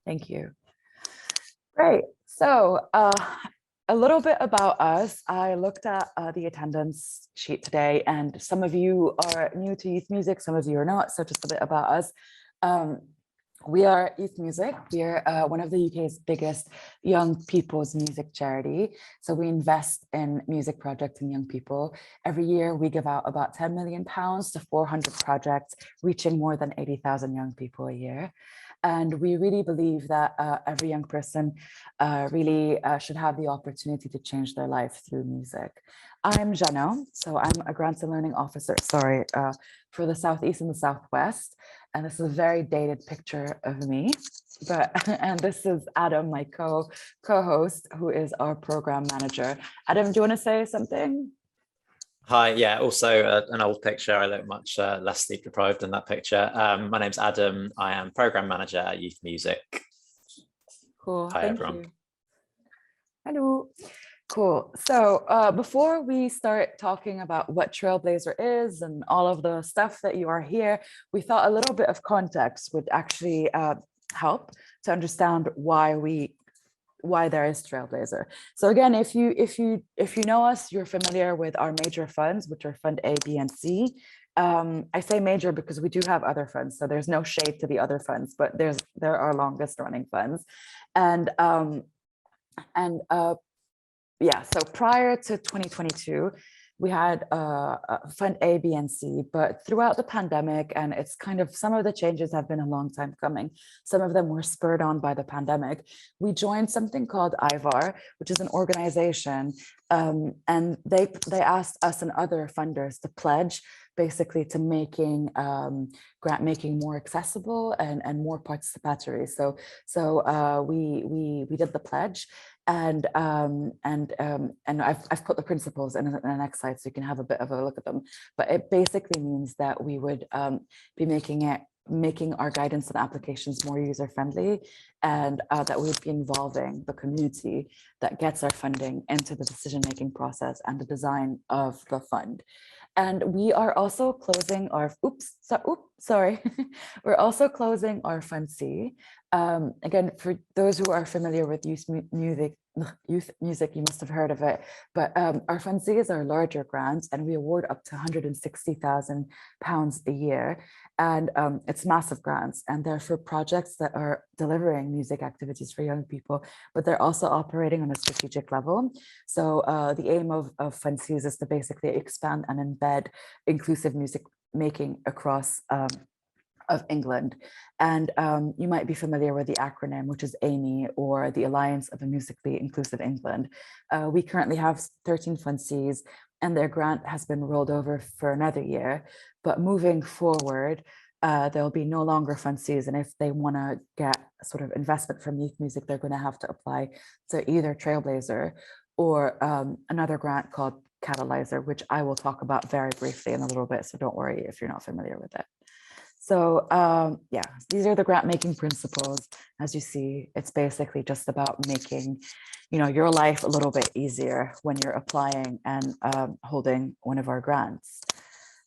Thank you. Great. So a little bit about us. I looked at the attendance sheet today, and some of you are new to youth music, some of you are not. So just a bit about us. We are Youth Music. We're one of the UK's biggest young people's music charity. So we invest in music projects and young people. Every year we give out about £10 million to 400 projects, reaching more than 80,000 young people a year. And we really believe that every young person really should have the opportunity to change their life through music. I'm Jana, so I'm a grants and learning officer, for the Southeast and the Southwest. And this is a very dated picture of me. And this is Adam, my co-host, who is our program manager. Adam, do you want to say something? Hi, yeah, also an old picture. I look much less sleep deprived in that picture. My name's Adam. I am program manager at Youth Music. Cool. Hi, Thank everyone. you. Hello. Cool. So before we start talking about what Trailblazer is and all of the stuff that you are here, we thought a little bit of context would actually help to understand why there is Trailblazer. So again, if you know us, you're familiar with our major funds, which are Fund A, B, and C. I say major because we do have other funds, so there's no shade to the other funds, but there are longest running funds, yeah, so prior to 2022, we had Fund A, B, and C, but throughout the pandemic, and it's kind of, some of the changes have been a long time coming. Some of them were spurred on by the pandemic. We joined something called IVAR, which is an organization, and they asked us and other funders to pledge basically to making grant making more accessible and more participatory. So we did the pledge. And I've put the principles in the next slide so you can have a bit of a look at them. But it basically means that we would be making our guidance and applications more user-friendly, and that we would be involving the community that gets our funding into the decision-making process and the design of the fund. And we are also closing our, we're also closing our Fund C. Again, for those who are familiar with youth music, you must have heard of it, but our Fund C is our larger grant, and we award up to £160,000 a year. And it's massive grants, and they're for projects that are delivering music activities for young people, but they're also operating on a strategic level. So the aim of Fund C is to basically expand and embed inclusive music making across of England. And you might be familiar with the acronym, which is AMI, or the Alliance of a Musically Inclusive England. We currently have 13 Fund Cs, and their grant has been rolled over for another year. But moving forward, there'll be no longer Fund Cs. And if they want to get sort of investment from youth music, they're going to have to apply to either Trailblazer or another grant called Catalyzer, which I will talk about very briefly in a little bit. So don't worry if you're not familiar with it. So yeah, these are the grant making principles. As you see, it's basically just about making, your life a little bit easier when you're applying and holding one of our grants.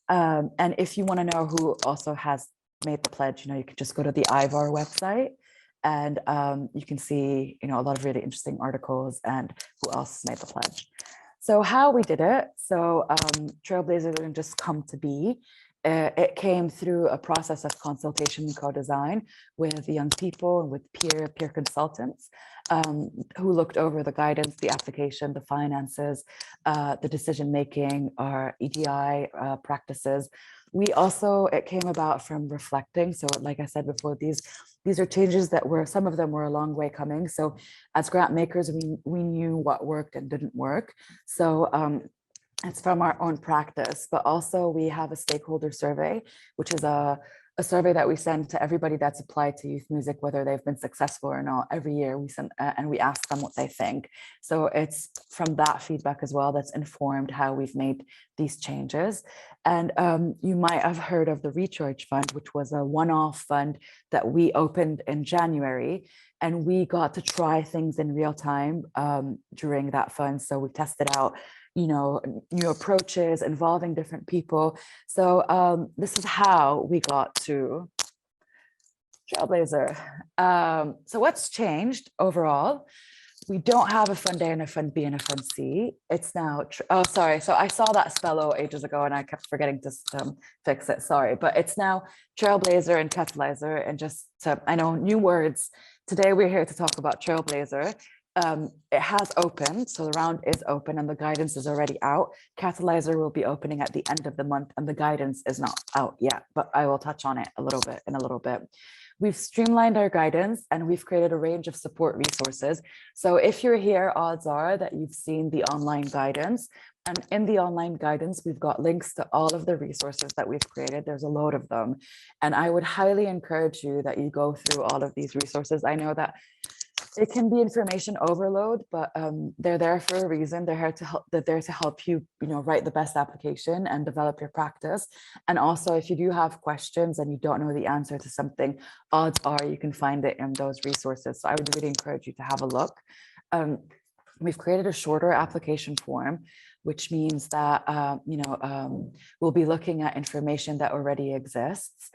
And if you want to know who also has made the pledge, you can just go to the IVAR website, and you can see, a lot of really interesting articles and who else made the pledge. So how we did it. So Trailblazer didn't just come to be. It came through a process of consultation and co-design with the young people and with peer consultants who looked over the guidance, the application, the finances, the decision-making, our EDI practices. It came about from reflecting. So like I said before, these are changes that some of them were a long way coming. So as grant makers, we knew what worked and didn't work. So it's from our own practice, but also we have a stakeholder survey, which is a survey that we send to everybody that's applied to youth music, whether they've been successful or not. Every year we send and we ask them what they think. So it's from that feedback as well that's informed how we've made these changes. And you might have heard of the Recharge Fund, which was a one-off fund that we opened in January. And we got to try things in real time during that fund. So we tested out new approaches involving different people. So this is how we got to Trailblazer. So what's changed overall? We don't have a Fund A and a Fund B and a Fund C. It's now, oh, sorry. So I saw that spello ages ago and I kept forgetting to fix it. Sorry, but it's now Trailblazer and Catalyzer. And just to, I know, new words. Today we're here to talk about Trailblazer. It has opened, so the round is open and the guidance is already out. Catalyzer will be opening at the end of the month and the guidance is not out yet, but I will touch on it a little bit in a little bit. We've streamlined our guidance and we've created a range of support resources. So if you're here, odds are that you've seen the online guidance. And in the online guidance, we've got links to all of the resources that we've created. There's a load of them. And I would highly encourage you that you go through all of these resources. I know that it can be information overload, but they're there for a reason. They're here to help. They're there to help you, write the best application and develop your practice. And also, if you do have questions and you don't know the answer to something, odds are you can find it in those resources. So I would really encourage you to have a look. We've created a shorter application form, which means that we'll be looking at information that already exists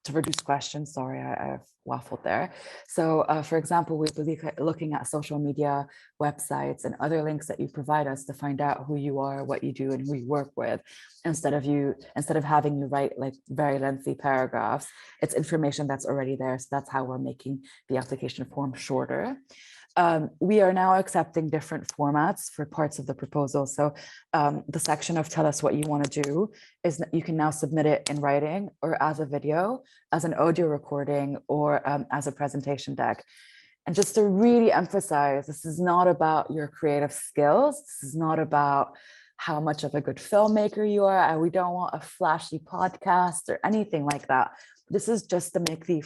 to reduce questions. Sorry, I've waffled there. So for example, we'll be looking at social media, websites, and other links that you provide us to find out who you are, what you do, and who you work with. Instead of having you write like very lengthy paragraphs, it's information that's already there. So that's how we're making the application form shorter. We are now accepting different formats for parts of the proposal. So the section of tell us what you want to do is that you can now submit it in writing or as a video, as an audio recording, or as a presentation deck. And just to really emphasize, this is not about your creative skills. This is not about how much of a good filmmaker you are. And we don't want a flashy podcast or anything like that. This is just to make the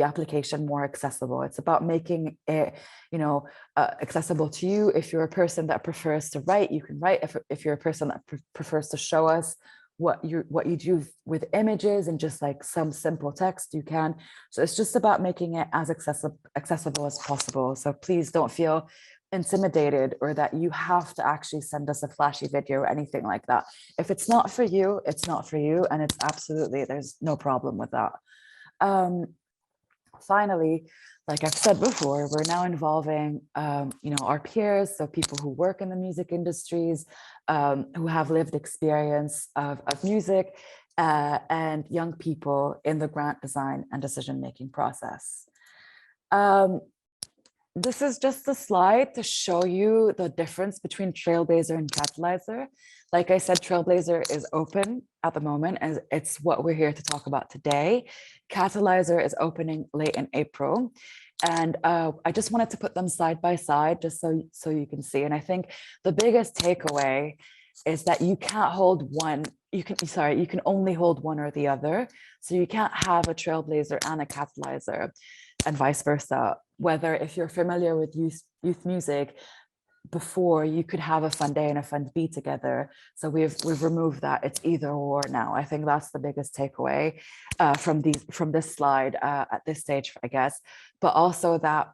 application more accessible. It's about making it, accessible to you. If you're a person that prefers to write, you can write. If you're a person that prefers to show us what you do with images and just like some simple text, you can. So it's just about making it as accessible as possible. So please don't feel intimidated or that you have to actually send us a flashy video or anything like that. If it's not for you, it's not for you. And it's absolutely, there's no problem with that. Finally, like I've said before, we're now involving, our peers, so people who work in the music industries, who have lived experience of music, and young people in the grant design and decision-making process. This is just a slide to show you the difference between Trailblazer and Catalyzer. Like I said, Trailblazer is open at the moment, and it's what we're here to talk about today. Catalyzer is opening late in April. And I just wanted to put them side by side just so you can see. And I think the biggest takeaway is that you can't hold one. You can only hold one or the other. So you can't have a Trailblazer and a Catalyzer, and vice versa. Whether if you're familiar with youth music, before you could have a Fund A and a Fund B together. So we've removed that. It's either or now. I think that's the biggest takeaway from this slide at this stage, I guess. But also that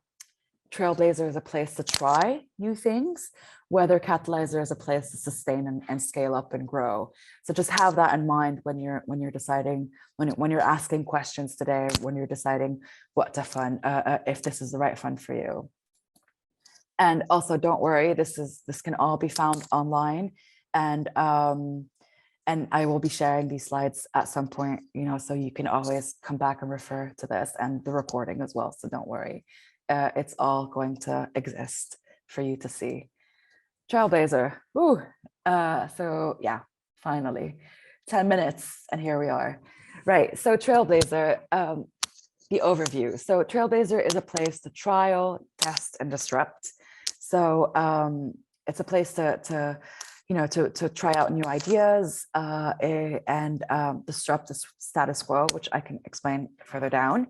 Trailblazer is a place to try new things, whether Catalyzer is a place to sustain and scale up and grow. So just have that in mind when you're deciding, when you're asking questions today, when you're deciding what to fund, if this is the right fund for you. And also, don't worry, this can all be found online, and I will be sharing these slides at some point, so you can always come back and refer to this and the recording as well. So don't worry, it's all going to exist for you to see. Trailblazer, woo! So yeah, finally, 10 minutes, and here we are. Right, so Trailblazer, the overview. So Trailblazer is a place to trial, test, and disrupt. So it's a place to try out new ideas and disrupt the status quo, which I can explain further down.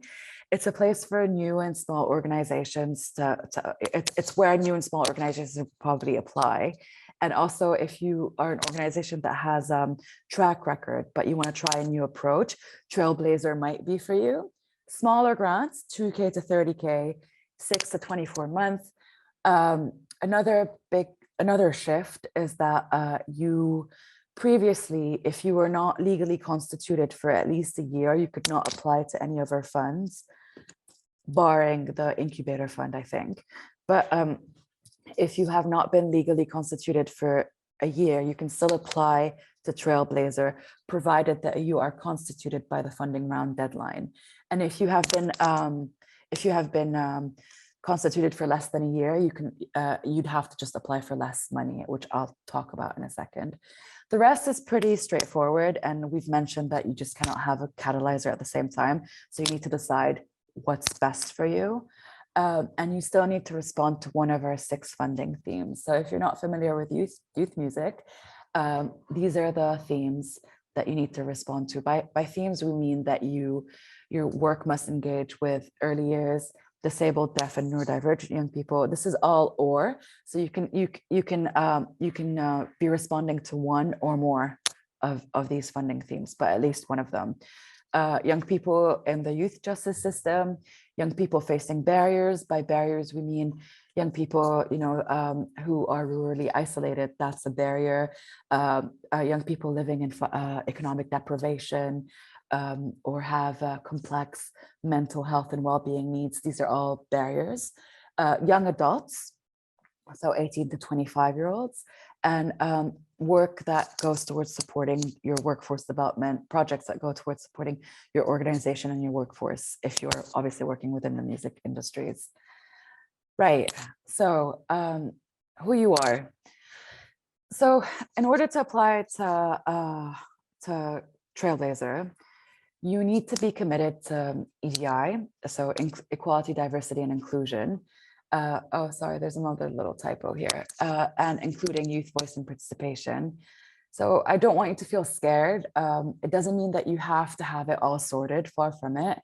It's a place for new and small organizations it's where new and small organizations probably apply. And also, if you are an organization that has track record, but you want to try a new approach, Trailblazer might be for you. Smaller grants, 2K to 30K, 6 to 24 months. Another shift is that you previously, if you were not legally constituted for at least a year, you could not apply to any of our funds, barring the incubator fund, I think. But if you have not been legally constituted for a year, you can still apply to Trailblazer, provided that you are constituted by the funding round deadline. And if you have been constituted for less than a year, you'd have to just apply for less money, which I'll talk about in a second. The rest is pretty straightforward, and we've mentioned that you just cannot have a catalyzer at the same time, so you need to decide what's best for you. And you still need to respond to one of our 6 funding themes. So if you're not familiar with youth music, these are the themes that you need to respond to. By themes, we mean that your work must engage with early years, disabled, deaf, and neurodivergent young people. This is all or, so you can be responding to one or more of these funding themes, but at least one of them. Young people in the youth justice system, young people facing barriers. By barriers, we mean young people, who are rurally isolated. That's a barrier. Young people living in economic deprivation, or have complex mental health and well-being needs. These are all barriers. Young adults, so 18 to 25-year-olds, and work that goes towards supporting your workforce development, projects that go towards supporting your organization and your workforce, if you're obviously working within the music industries. Right, so who you are. So in order to apply to Trailblazer, you need to be committed to EDI, so equality, diversity, and inclusion. Oh, sorry, there's another little typo here, and including youth voice and participation. So I don't want you to feel scared. It doesn't mean that you have to have it all sorted, far from it.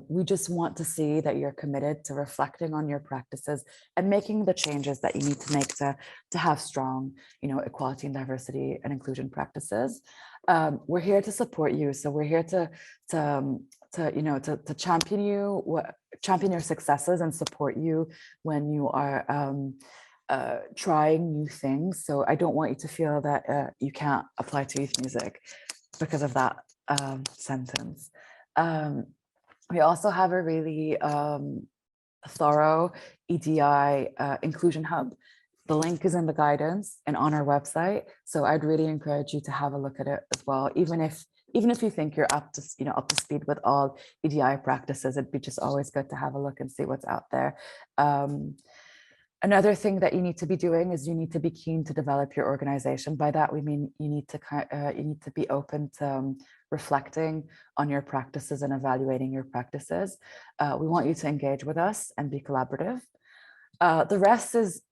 We just want to see that you're committed to reflecting on your practices and making the changes that you need to make to have strong, equality and diversity and inclusion practices. We're here to support you. So we're here to champion you, champion your successes and support you when you are trying new things. So I don't want you to feel that you can't apply to youth music because of that sentence. We also have a really thorough EDI inclusion hub. The link is in the guidance and on our website. So I'd really encourage you to have a look at it as well. Even if you think you're up to speed with all EDI practices, it'd be just always good to have a look and see what's out there. Another thing that you need to be doing is you need to be keen to develop your organization. By that, we mean you need to be open to reflecting on your practices and evaluating your practices. We want you to engage with us and be collaborative. The rest is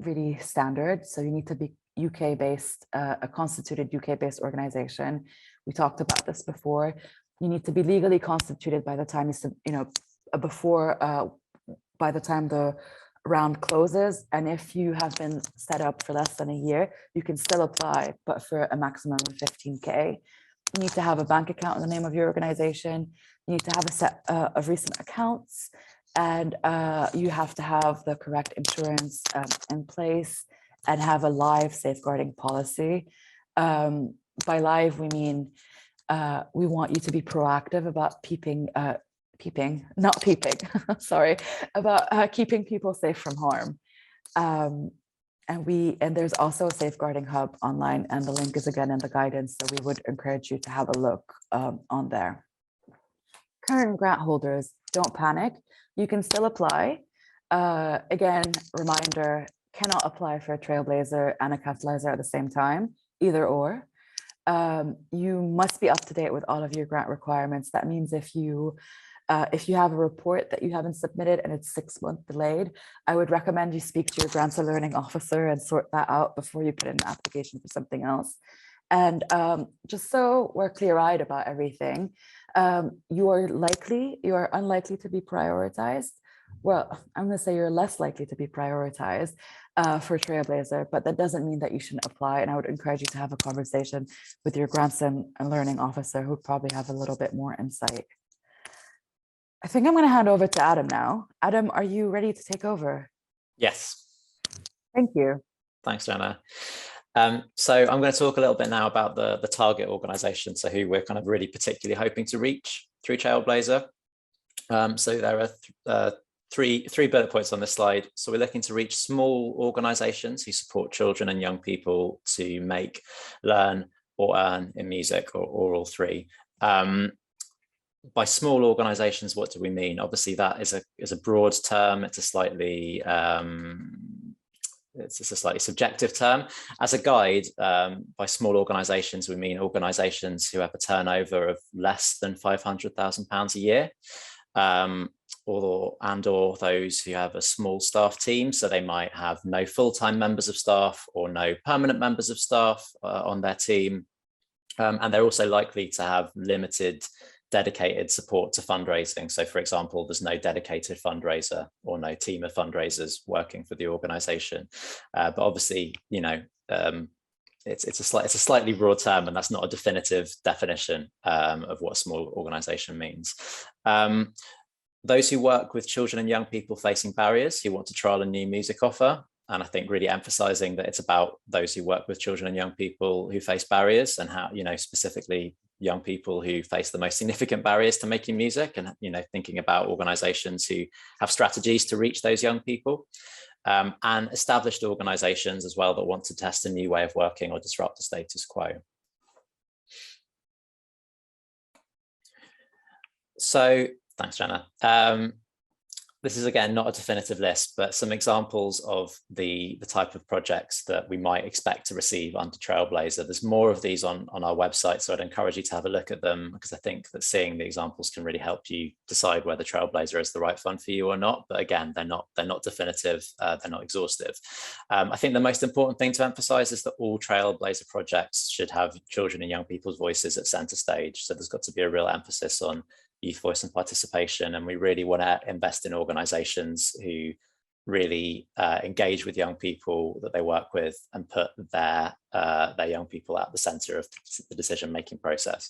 really standard. So you need to be UK-based, a constituted UK-based organization. We talked about this before. You need to be legally constituted by the time by the time the round closes. And if you have been set up for less than a year, you can still apply, but for a maximum of 15K. You need to have a bank account in the name of your organization. You need to have a set of recent accounts, and you have to have the correct insurance in place and have a live safeguarding policy. By live, we mean we want you to be proactive about about keeping people safe from harm. And there's also a safeguarding hub online, and the link is again in the guidance. So we would encourage you to have a look on there. Current grant holders, don't panic. You can still apply. Again, reminder, cannot apply for a Trailblazer and a catalyzer at the same time, either or. You must be up to date with all of your grant requirements. That means if you have a report that you haven't submitted and it's 6 months delayed, I would recommend you speak to your grants and learning officer and sort that out before you put in an application for something else. And just so we're clear-eyed about everything, you are unlikely to be prioritized. Well, I'm going to say you're less likely to be prioritized for Trailblazer, but that doesn't mean that you shouldn't apply. And I would encourage you to have a conversation with your grants and learning officer, who probably have a little bit more insight. I think I'm going to hand over to Adam now. Adam, are you ready to take over? Yes. Thank you. Thanks, Jana. So I'm going to talk a little bit now about the target organisation, so who we're kind of really particularly hoping to reach through Trailblazer. So there are three bullet points on this slide. So we're looking to reach small organisations who support children and young people to make, learn, or earn in music, or all three. By small organisations, what do we mean? Obviously, that is a broad term. It's a slightly subjective term. As a guide, by small organisations, we mean organisations who have a turnover of less than £500,000 a year, or those who have a small staff team. So they might have no full-time members of staff or no permanent members of staff on their team. And they're also likely to have limited dedicated support to fundraising. So for example, there's no dedicated fundraiser or no team of fundraisers working for the organization. But obviously, you know, it's a slightly broad term, and that's not a definitive definition of what a small organization means. Those who work with children and young people facing barriers, who want to trial a new music offer. And I think really emphasizing that it's about those who work with children and young people who face barriers, and how, you know, specifically young people who face the most significant barriers to making music, and, you know, thinking about organizations who have strategies to reach those young people, and established organizations as well that want to test a new way of working or disrupt the status quo. So thanks, Jana. This is, again, not a definitive list, but some examples of the type of projects that we might expect to receive under Trailblazer. There's more of these on our website, so I'd encourage you to have a look at them, because I think that seeing the examples can really help you decide whether Trailblazer is the right fund for you or not. But again, they're not definitive, they're not exhaustive. I think the most important thing to emphasize is that all Trailblazer projects should have children and young people's voices at center stage. So there's got to be a real emphasis on youth voice and participation, and we really want to invest in organizations who really engage with young people that they work with, and put their young people at the center of the decision-making process.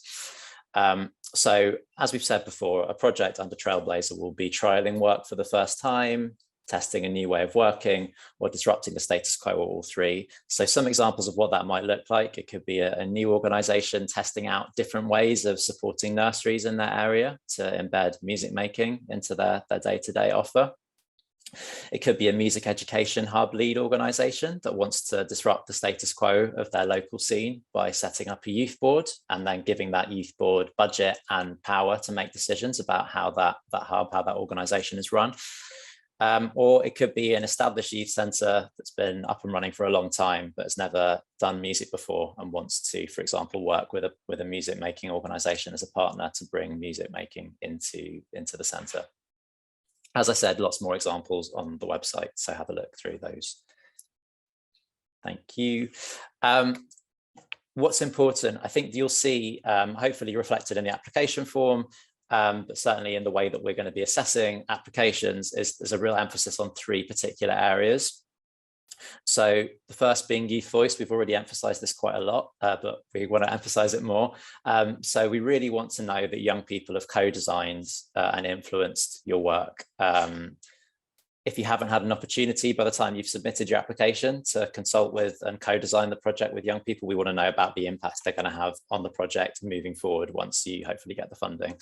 So as we've said before, a project under Trailblazer will be trialing work for the first time, testing a new way of working, or disrupting the status quo, or all three. So some examples of what that might look like: it could be a new organization testing out different ways of supporting nurseries in their area to embed music making into their day-to-day offer. It could be a music education hub lead organization that wants to disrupt the status quo of their local scene by setting up a youth board, and then giving that youth board budget and power to make decisions about how that organization is run. Or it could be an established youth centre that's been up and running for a long time, but has never done music before, and wants to, for example, work with a music making organisation as a partner to bring music making into the centre. As I said, lots more examples on the website, so have a look through those. Thank you. What's important, I think you'll see, hopefully reflected in the application form, but certainly in the way that we're going to be assessing applications, there's a real emphasis on three particular areas. So the first being youth voice. We've already emphasized this quite a lot, but we want to emphasize it more. So we really want to know that young people have co-designed and influenced your work. If you haven't had an opportunity by the time you've submitted your application to consult with and co-design the project with young people, we want to know about the impact they're going to have on the project moving forward once you hopefully get the funding.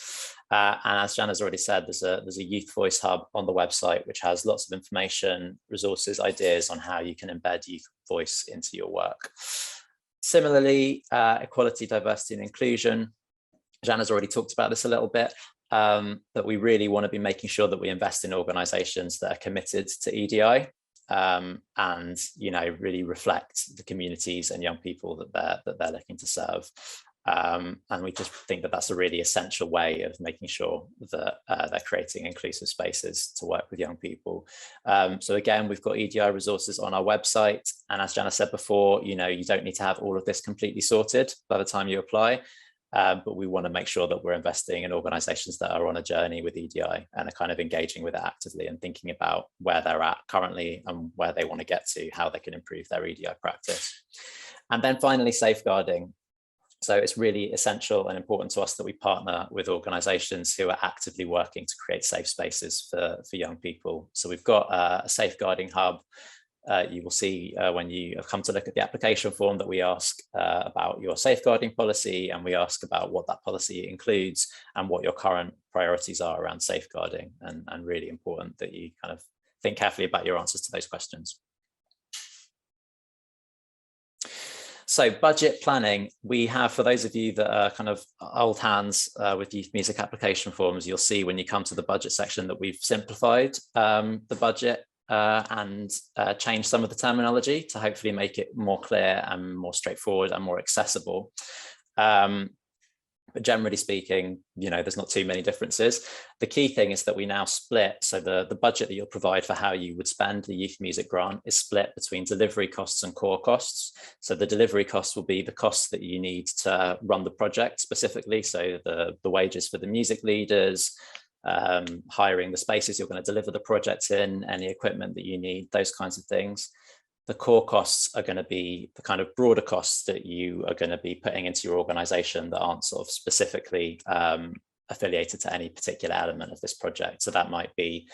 And as Jana's already said, there's a youth voice hub on the website, which has lots of information, resources, ideas on how you can embed youth voice into your work. Similarly, equality, diversity and inclusion. Jana's already talked about this a little bit. That we really want to be making sure that we invest in organizations that are committed to EDI, and, you know, really reflect the communities and young people that they're looking to serve. And we just think that that's a really essential way of making sure that they're creating inclusive spaces to work with young people. So again, we've got EDI resources on our website, and as Jana said before, you know, you don't need to have all of this completely sorted by the time you apply. But we want to make sure that we're investing in organizations that are on a journey with EDI and are kind of engaging with it actively and thinking about where they're at currently and where they want to get to, how they can improve their EDI practice. And then finally, safeguarding. So it's really essential and important to us that we partner with organizations who are actively working to create safe spaces for young people. So we've got a safeguarding hub you will see when you have come to look at the application form that we ask about your safeguarding policy, and we ask about what that policy includes and what your current priorities are around safeguarding, and really important that you kind of think carefully about your answers to those questions. So budget planning, we have, for those of you that are kind of old hands with youth music application forms, you'll see when you come to the budget section that we've simplified the budget and changed some of the terminology to hopefully make it more clear and more straightforward and more accessible. But generally speaking, you know, there's not too many differences. The key thing is that we now split. So the budget that you'll provide for how you would spend the youth music grant is split between delivery costs and core costs. So the delivery costs will be the costs that you need to run the project specifically. So the wages for the music leaders, hiring the spaces you're going to deliver the project in, any equipment that you need, those kinds of things. The core costs are going to be the kind of broader costs that you are going to be putting into your organization that aren't sort of specifically affiliated to any particular element of this project. So that might be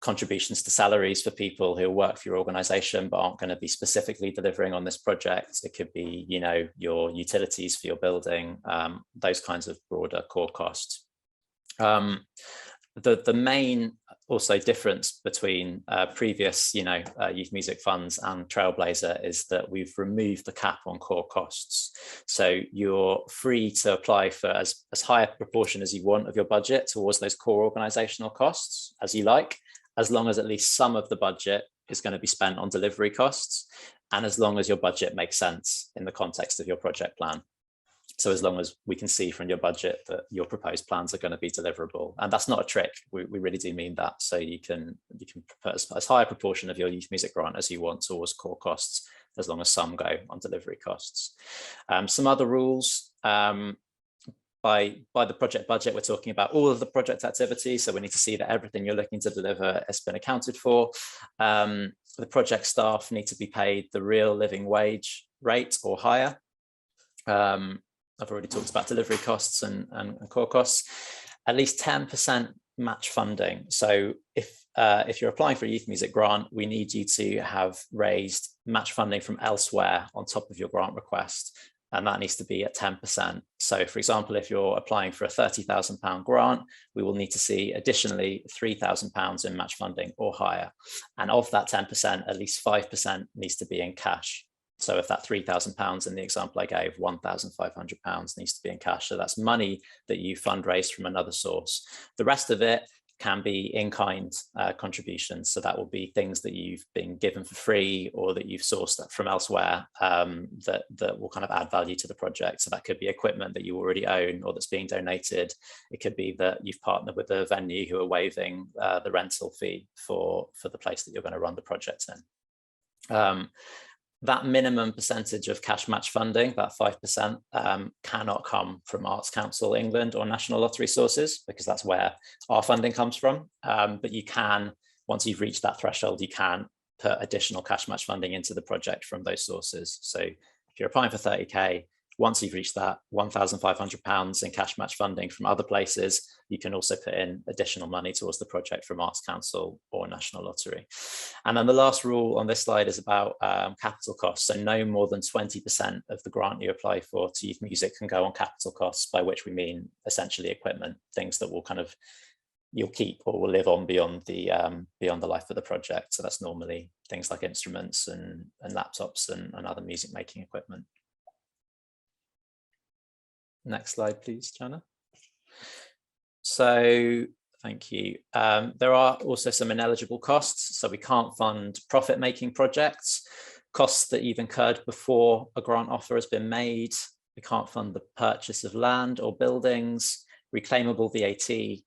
contributions to salaries for people who work for your organization but aren't going to be specifically delivering on this project. It could be, you know, your utilities for your building, those kinds of broader core costs. The main also difference between previous, you know, youth music funds and Trailblazer is that we've removed the cap on core costs. So you're free to apply for as high a proportion as you want of your budget towards those core organizational costs as you like, as long as at least some of the budget is going to be spent on delivery costs, and as long as your budget makes sense in the context of your project plan. So as long as we can see from your budget that your proposed plans are going to be deliverable. And that's not a trick, we really do mean that. So you can put as high a proportion of your youth music grant as you want towards core costs, as long as some go on delivery costs. Some other rules, by the project budget, we're talking about all of the project activities. So we need to see that everything you're looking to deliver has been accounted for. The project staff need to be paid the real living wage rate or higher. I've already talked about delivery costs and core costs. At least 10% match funding. So if you're applying for a youth music grant, we need you to have raised match funding from elsewhere on top of your grant request, and that needs to be at 10%. So for example, if you're applying for a £30,000 grant, we will need to see additionally £3,000 in match funding or higher. And of that 10%, at least 5% needs to be in cash. So if that £3,000 in the example I gave, £1,500 needs to be in cash. So that's money that you fundraise from another source. The rest of it can be in-kind contributions. So that will be things that you've been given for free or that you've sourced from elsewhere that will kind of add value to the project. So that could be equipment that you already own or that's being donated. It could be that you've partnered with a venue who are waiving the rental fee for the place that you're going to run the project in. That minimum percentage of cash match funding, that 5%, cannot come from Arts Council England or National Lottery sources, because that's where our funding comes from. But you can, once you've reached that threshold, you can put additional cash match funding into the project from those sources. So if you're applying for 30K, once you've reached that £1,500 in cash match funding from other places, you can also put in additional money towards the project from Arts Council or National Lottery. And then the last rule on this slide is about capital costs. So no more than 20% of the grant you apply for to youth music can go on capital costs, by which we mean essentially equipment, things that will kind of you'll keep or will live on beyond the life of the project. So that's normally things like instruments and laptops and other music making equipment. Next slide, please, Jana. So thank you. There are also some ineligible costs. So we can't fund profit-making projects, costs that you've incurred before a grant offer has been made. We can't fund the purchase of land or buildings, reclaimable VAT,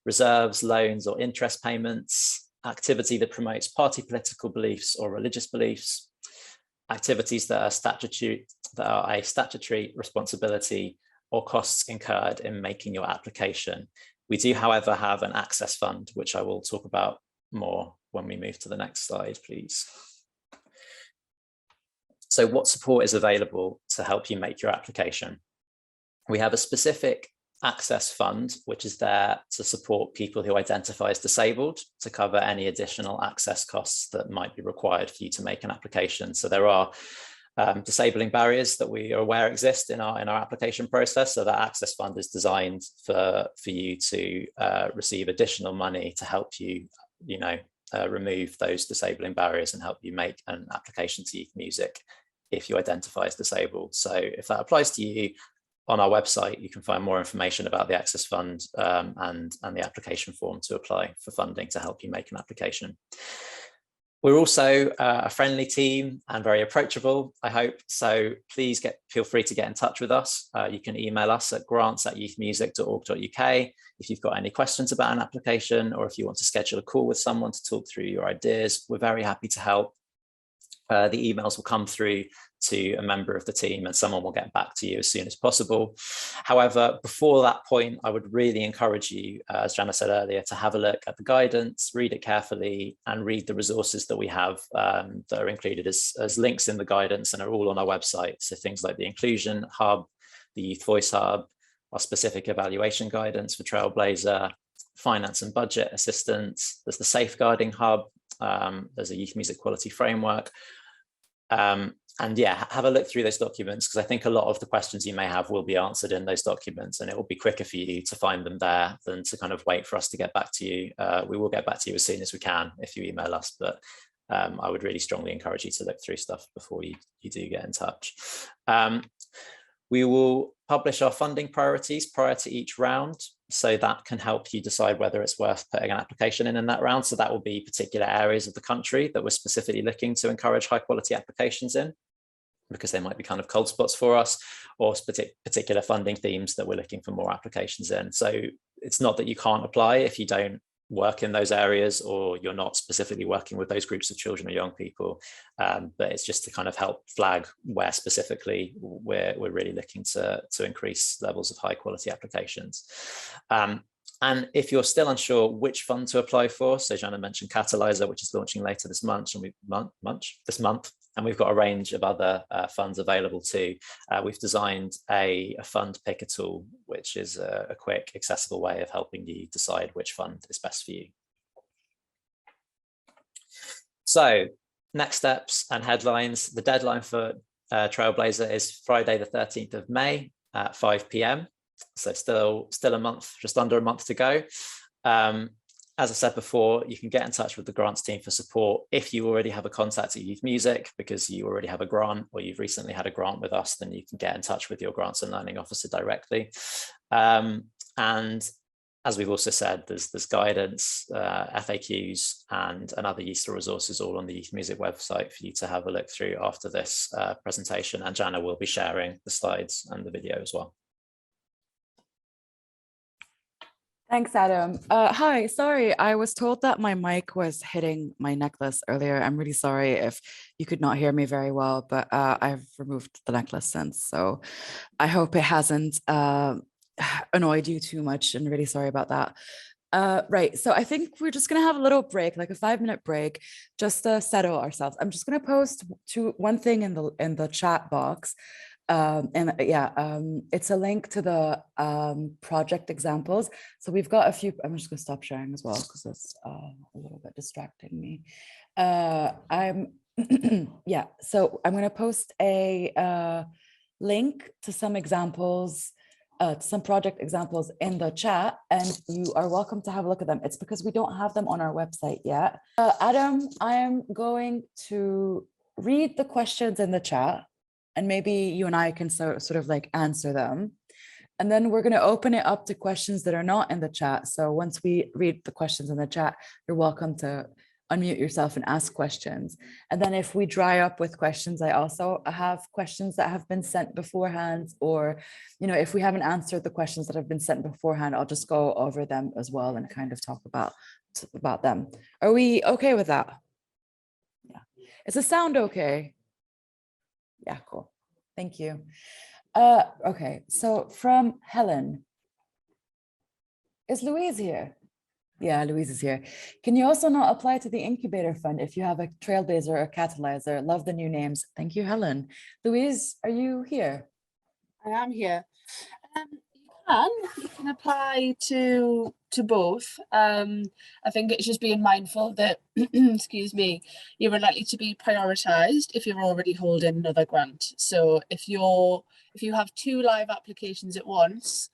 reserves, loans, or interest payments, activity that promotes party political beliefs or religious beliefs, activities that are a statutory responsibility, or costs incurred in making your application. We do, however, have an access fund, which I will talk about more when we move to the next slide, please. So what support is available to help you make your application? We have a specific Access Fund, which is there to support people who identify as disabled to cover any additional access costs that might be required for you to make an application. So there are disabling barriers that we are aware exist in our application process. So that Access Fund is designed for you to receive additional money to help you, remove those disabling barriers and help you make an application to Youth Music if you identify as disabled. So if that applies to you, on our website, you can find more information about the Access Fund and the application form to apply for funding to help you make an application. We're also a friendly team and very approachable, I hope. So please feel free to get in touch with us. You can email us at grants@youthmusic.org.uk if you've got any questions about an application, or if you want to schedule a call with someone to talk through your ideas. We're very happy to help. The emails will come through to a member of the team and someone will get back to you as soon as possible. However, before that point, I would really encourage you, as Jana said earlier, to have a look at the guidance, read it carefully, and read the resources that we have that are included as links in the guidance and are all on our website. So things like the Inclusion Hub, the Youth Voice Hub, our specific evaluation guidance for Trailblazer, finance and budget assistance. There's the Safeguarding Hub. There's a Youth Music Quality Framework. And yeah, have a look through those documents, because I think a lot of the questions you may have will be answered in those documents, and it will be quicker for you to find them there than to kind of wait for us to get back to you. We will get back to you as soon as we can if you email us, but I would really strongly encourage you to look through stuff before you do get in touch. We will publish our funding priorities prior to each round, so that can help you decide whether it's worth putting an application in that round. So that will be particular areas of the country that we're specifically looking to encourage high quality applications in, because they might be kind of cold spots for us, or particular funding themes that we're looking for more applications in. So it's not that you can't apply if you don't work in those areas, or you're not specifically working with those groups of children or young people, but it's just to kind of help flag where specifically we're really looking to increase levels of high quality applications. And if you're still unsure which fund to apply for, so Jana mentioned Catalyzer, which is launching later this month, and we've got a range of other funds available too. We've designed a fund picker tool, which is a quick, accessible way of helping you decide which fund is best for you. So next steps and headlines. The deadline for Trailblazer is Friday, the 13th of May at 5 p.m. So still a month, just under a month to go. As I said before, you can get in touch with the grants team for support. If you already have a contact at Youth Music because you already have a grant, or you've recently had a grant with us, then you can get in touch with your grants and learning officer directly. And as we've also said, there's guidance, FAQs, and other useful resources all on the Youth Music website for you to have a look through after this presentation. And Jana will be sharing the slides and the video as well. Thanks, Adam. Hi, sorry, I was told that my mic was hitting my necklace earlier. I'm really sorry if you could not hear me very well, but I've removed the necklace since, so I hope it hasn't annoyed you too much, and really sorry about that. Right, so I think we're just gonna have a little break, like a 5-minute break, just to settle ourselves. I'm just gonna post one thing in the chat box. It's a link to the project examples. So we've got a few. I'm just gonna stop sharing as well because it's a little bit distracting me. So I'm gonna post a link to some examples, some project examples in the chat, and you are welcome to have a look at them. It's because we don't have them on our website yet. Adam, I am going to read the questions in the chat, and maybe you and I can sort of like answer them. And then we're going to open it up to questions that are not in the chat. So once we read the questions in the chat, you're welcome to unmute yourself and ask questions. And then if we dry up with questions, I also have questions that have been sent beforehand, or, if we haven't answered the questions that have been sent beforehand, I'll just go over them as well and kind of talk about them. Are we okay with that? Yeah. Is the sound okay? Yeah, cool. Thank you. Okay, so from Helen. Is Louise here? Yeah, Louise is here. Can you also not apply to the incubator fund if you have a Trailblazer or Catalyzer? Love the new names. Thank you, Helen. Louise, are you here? I am here. You You can apply to both. I think it's just being mindful that, excuse me, you're unlikely to be prioritised if you're already holding another grant. So if you have 2 live applications at once,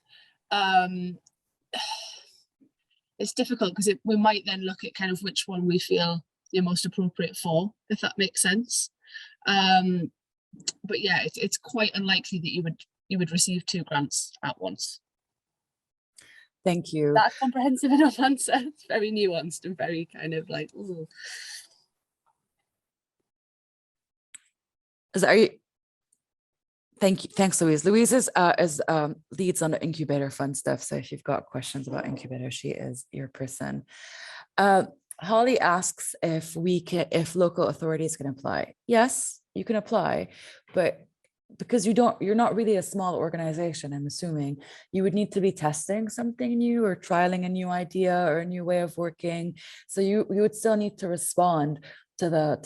it's difficult because we might then look at kind of which one we feel you're most appropriate for, if that makes sense. But yeah, it's quite unlikely that you would receive 2 grants at once. Thank you. That comprehensive enough answer. It's very nuanced and very kind of like, ooh. Thank you. Thanks, Louise. Louise is leads on the incubator fund stuff. So if you've got questions about incubator, she is your person. Holly asks if local authorities can apply. Yes, you can apply, but because you're not really a small organization, I'm assuming you would need to be testing something new or trialing a new idea or a new way of working. So you would still need to respond to the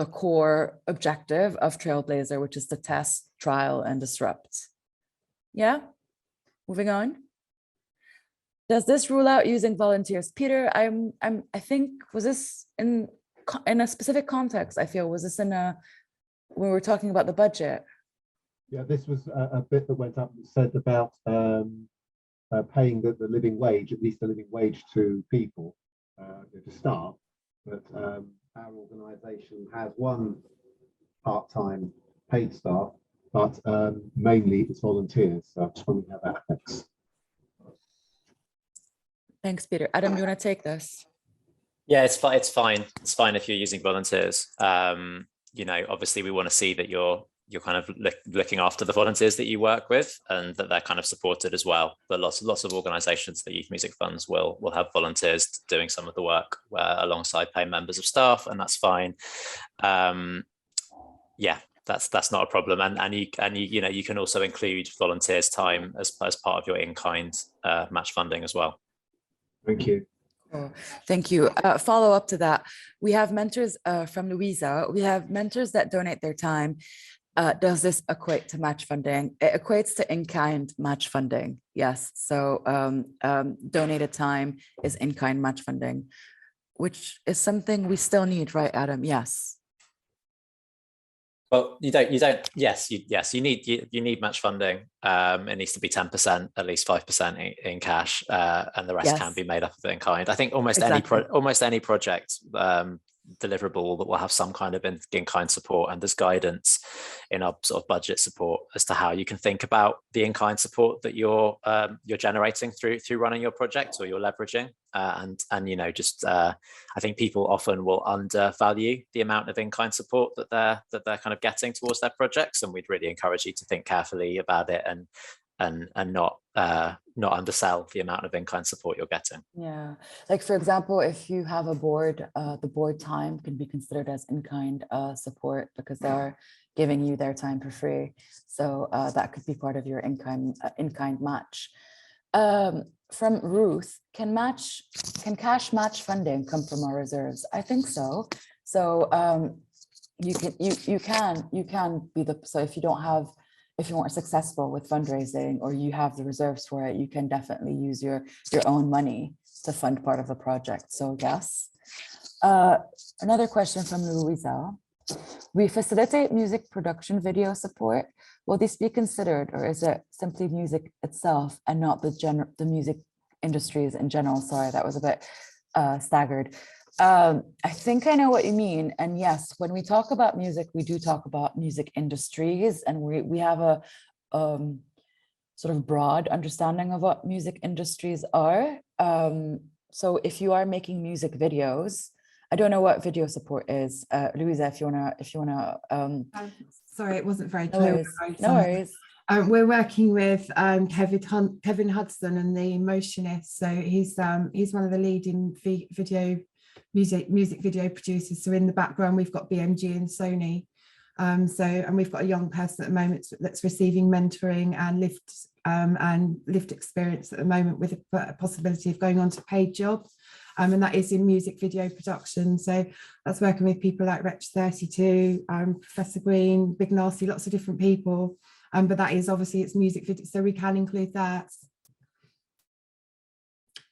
core objective of Trailblazer, which is to test, trial, and disrupt. Yeah, moving on. Does this rule out using volunteers? Peter, I think, was this in a specific context? I feel, was this when we were talking about the budget? Yeah, this was a bit that went up and said about paying the living wage, at least the living wage to people to start. But our organisation has one part-time paid staff, but mainly it's volunteers. So I just wondering how that affects. Thanks, Peter. Adam, you want to take this? Yeah, it's fine. It's fine if you're using volunteers. You know, obviously we want to see that you're kind of looking after the volunteers that you work with and that they're kind of supported as well. But lots of organisations, the youth music funds will have volunteers doing some of the work alongside paying members of staff, and that's fine. Yeah, that's not a problem. And you can also include volunteers' time as part of your in-kind match funding as well. Thank you. Thank you. Follow up to that. We have mentors from Louisa. We have mentors that donate their time. Does this equate to match funding? It equates to in-kind match funding. Yes. So donated time is in-kind match funding, which is something we still need, right, Adam? Yes. Well, you need match funding. It needs to be 10%, at least 5% in cash, and the rest can be made up of it in kind. I think almost any project deliverable that will have some kind of in-kind support, and there's guidance in our sort of budget support as to how you can think about the in-kind support that you're generating through running your project or you're leveraging, and I think people often will undervalue the amount of in-kind support that they're kind of getting towards their projects, and we'd really encourage you to think carefully about it and not undersell the amount of in-kind support you're getting. Yeah, like for example, if you have a board, the board time can be considered as in-kind support because they're giving you their time for free. So that could be part of your in-kind match. From Ruth, can cash match funding come from our reserves? I think so. So you can be so if you weren't successful with fundraising or you have the reserves for it, you can definitely use your own money to fund part of the project. So yes. Another question from Louisa. We facilitate music production video support. Will this be considered, or is it simply music itself and not the music industries in general? Sorry, that was a bit staggered. I think I know what you mean. And yes, when we talk about music, we do talk about music industries, and we have a sort of broad understanding of what music industries are. So if you are making music videos, I don't know what video support is. Louisa, if you wanna. Sorry, it wasn't very clear. No worries. We're working with Kevin Hudson and the Motionists. So he's one of the leading music video producers. So in the background, we've got BMG and Sony. And we've got a young person at the moment that's receiving mentoring and lift experience at the moment with a possibility of going on to paid job. And that is in music video production. So that's working with people like Wretch 32, Professor Green, Big Nasty, lots of different people but that is obviously it's music video, so we can include that.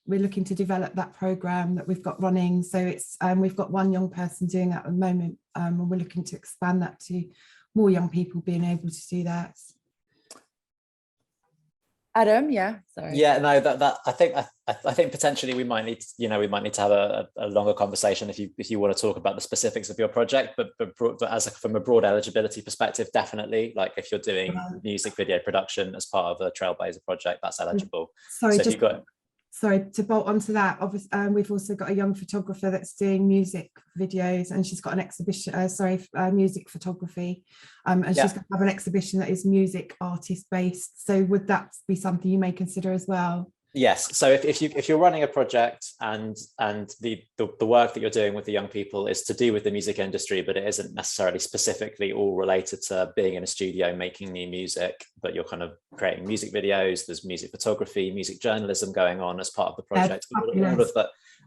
We're looking to develop that program that we've got running. So it's we've got one young person doing that at the moment, and we're looking to expand that to more young people being able to do that. Adam, yeah, sorry. Yeah, no, that I think potentially we might need to have a longer conversation if you want to talk about the specifics of your project, but from a broad eligibility perspective, definitely, like if you're doing music video production as part of a Trailblazer project, that's eligible. Sorry, so just sorry to bolt onto that. Obviously, we've also got a young photographer that's doing music videos, and she's got an exhibition. Music photography, and she's going to have an exhibition that is music artist based. So would that be something you may consider as well? Yes. So if you're running a project and the work that you're doing with the young people is to do with the music industry, but it isn't necessarily specifically all related to being in a studio making new music, but you're kind of creating music videos, there's music photography, music journalism going on as part of the project,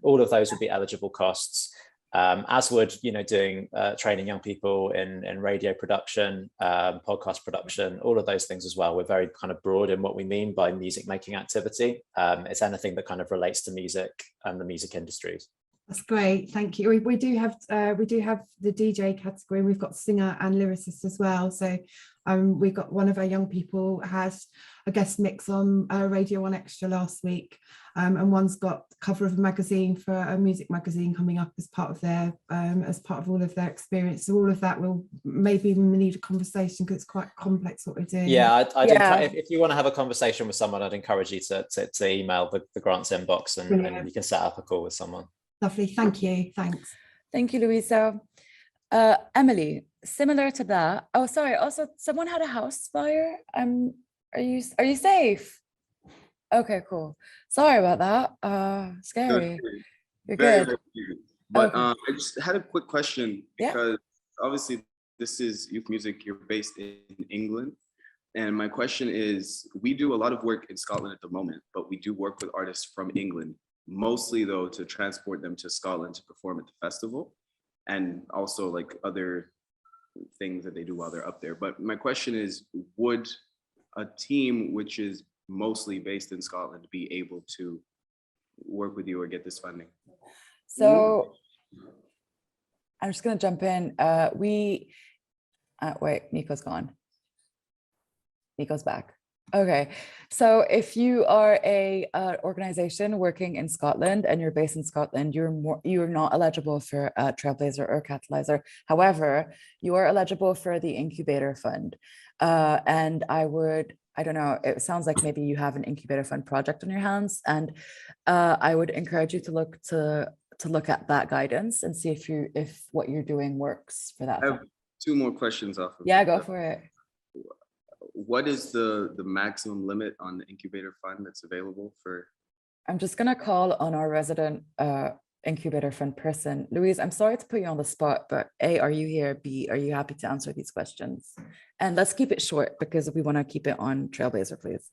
all of those would be eligible costs. As would, doing training young people in radio production, podcast production, all of those things as well. We're very kind of broad in what we mean by music making activity. It's anything that kind of relates to music and the music industries. That's great, thank you. We do have the DJ category, and we've got singer and lyricist as well. So we've got one of our young people has a guest mix on Radio 1 Extra last week, and one's got the cover of a magazine for a music magazine coming up as part of their all of their experience. So all of that will maybe even need a conversation because it's quite complex what we're doing. Yeah, if you want to have a conversation with someone, I'd encourage you to email the grants inbox and you can set up a call with someone. Lovely, thank you. Thanks. Thank you, Louisa. Emily, similar to that. Oh, sorry. Also, someone had a house fire. Are you safe? Okay, cool. Sorry about that. Scary. You're good. Very cute. But I just had a quick question because obviously this is Youth Music. You're based in England. And my question is, we do a lot of work in Scotland at the moment, but we do work with artists from England, mostly though to transport them to Scotland to perform at the festival, and also like other things that they do while they're up there. But my question is, would a team which is mostly based in Scotland be able to work with you or get this funding? So I'm just going to jump in. Wait, Nico's gone. Nico's back. Okay, so if you are a organization working in Scotland and you're based in Scotland, you're not eligible for Trailblazer or Catalyzer. However, you are eligible for the Incubator Fund, and I don't know, it sounds like maybe you have an Incubator Fund project on your hands, and I would encourage you to look at that guidance and see if what you're doing works for that. I have two more questions off of go for it. What is the maximum limit on the Incubator Fund that's available for? I'm just gonna call on our resident Incubator Fund person. Louise, I'm sorry to put you on the spot, but A, are you here? B, are you happy to answer these questions? And let's keep it short because we want to keep it on Trailblazer, please.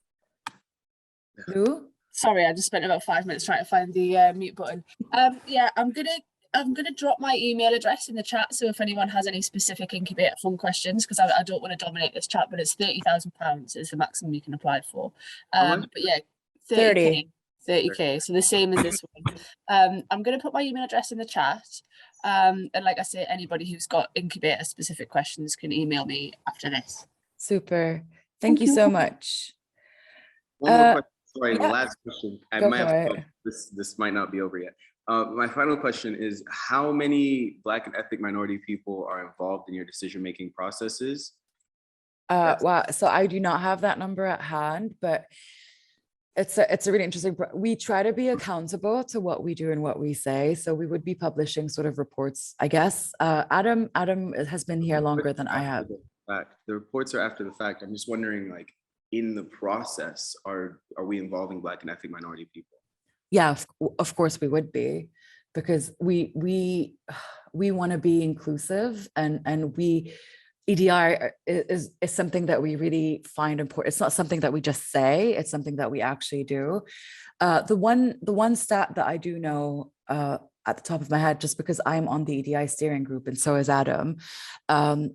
Lou? Sorry, I just spent about 5 minutes trying to find the mute button. I'm gonna drop my email address in the chat. So if anyone has any specific Incubator Fund questions, because I don't want to dominate this chat, but it's £30,000 is the maximum you can apply for. But yeah, 30K. So the same as this one. I'm gonna put my email address in the chat. And like I say, anybody who's got Incubator specific questions can email me after this. Super. Thank you so much. One more question. Sorry, the last question. This might not be over yet. My final question is, how many Black and ethnic minority people are involved in your decision-making processes? Wow, so I do not have that number at hand, but it's a really interesting, we try to be accountable to what we do and what we say. So we would be publishing sort of reports, I guess. Adam has been here longer than I have. The reports are after the fact. I'm just wondering, like, in the process, are we involving Black and ethnic minority people? Yeah, of course we would be, because we want to be inclusive, and EDI is something that we really find important. It's not something that we just say, it's something that we actually do. The one stat that I do know at the top of my head, just because I'm on the EDI steering group and so is Adam,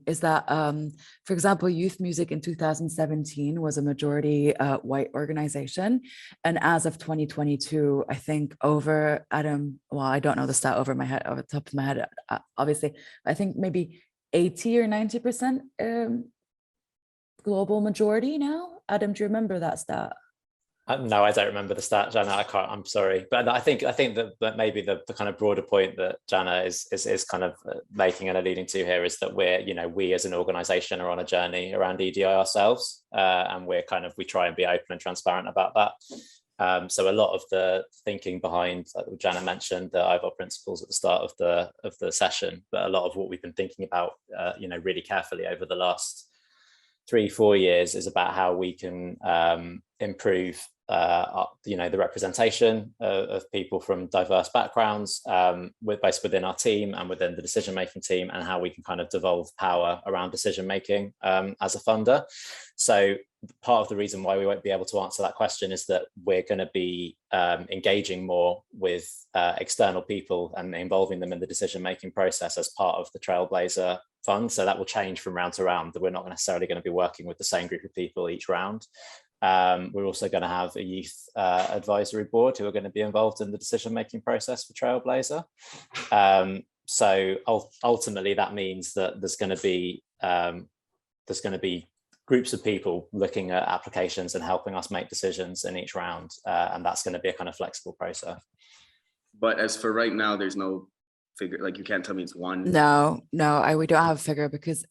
is that, for example, Youth Music in 2017 was a majority white organization. And as of 2022, I think over Adam, well, I don't know the stat over my head, over the top of my head, obviously, I think maybe 80 or 90% global majority now. Adam, do you remember that stat? No, I don't remember the stat, Jana. I can't. I'm sorry, but I think that maybe the kind of broader point that Jana is kind of making and alluding to here is that we as an organisation are on a journey around EDI ourselves, and we try and be open and transparent about that. So a lot of the thinking behind, like Jana mentioned, the IVOT principles at the start of the session, but a lot of what we've been thinking about, really carefully over the last 3-4 years is about how we can improve the representation of people from diverse backgrounds both within our team and within the decision-making team, and how we can kind of devolve power around decision-making as a funder. So part of the reason why we won't be able to answer that question is that we're going to be engaging more with external people and involving them in the decision-making process as part of the Trailblazer Fund. So that will change from round to round, that we're not necessarily going to be working with the same group of people each round. We're also going to have a youth advisory board who are going to be involved in the decision-making process for Trailblazer. So ultimately that means that there's going to be groups of people looking at applications and helping us make decisions in each round, and that's going to be a kind of flexible process. But as for right now, there's no figure, like you can't tell me it's one. No, we don't have a figure because